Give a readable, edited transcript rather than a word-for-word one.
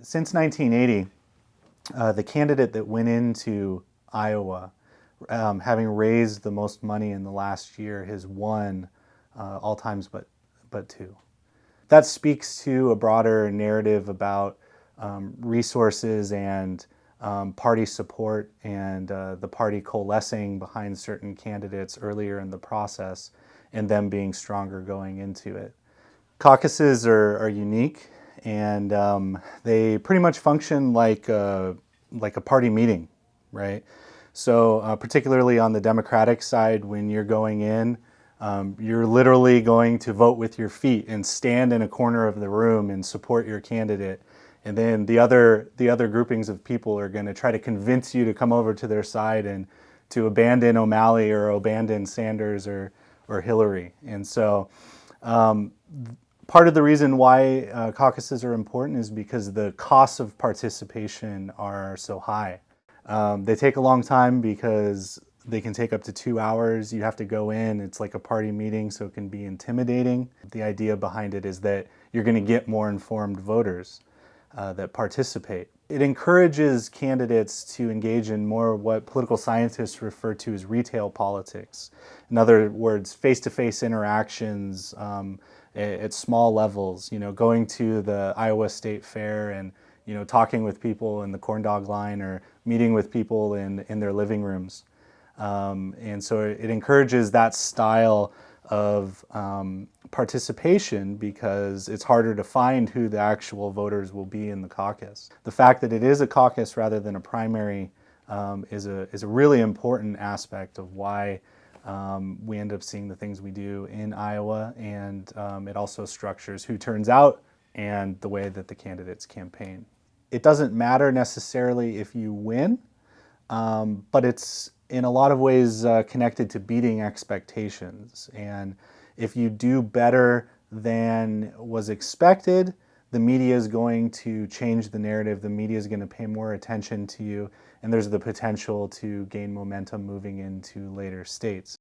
Since 1980, the candidate that went into Iowa, having raised the most money in the last year, has won all times but two. That speaks to a broader narrative about resources and party support and the party coalescing behind certain candidates earlier in the process and them being stronger going into it. Caucuses are unique, and they pretty much function like a party meeting, right? So particularly on the Democratic side, when you're going in, you're literally going to vote with your feet and stand in a corner of the room and support your candidate. And then the other groupings of people are going to try to convince you to come over to their side and to abandon O'Malley or abandon Sanders or Hillary. And so part of the reason why caucuses are important is because the costs of participation are so high. They take a long time because they can take up to 2 hours. You have to go in. It's like a party meeting, so it can be intimidating. The idea behind it is that you're going to get more informed voters that participate. It encourages candidates to engage in more what political scientists refer to as retail politics. In other words, face-to-face interactions at small levels, going to the Iowa State Fair and talking with people in the corn dog line or meeting with people in their living rooms. And so it encourages that style of participation because it's harder to find who the actual voters will be in the caucus. The fact that it is a caucus rather than a primary is a really important aspect of why we end up seeing the things we do in Iowa, and it also structures who turns out and the way that the candidates campaign. It doesn't matter necessarily if you win, but it's in a lot of ways connected to beating expectations. And if you do better than was expected, the media is going to change the narrative. The media is going to pay more attention to you, and there's the potential to gain momentum moving into later states.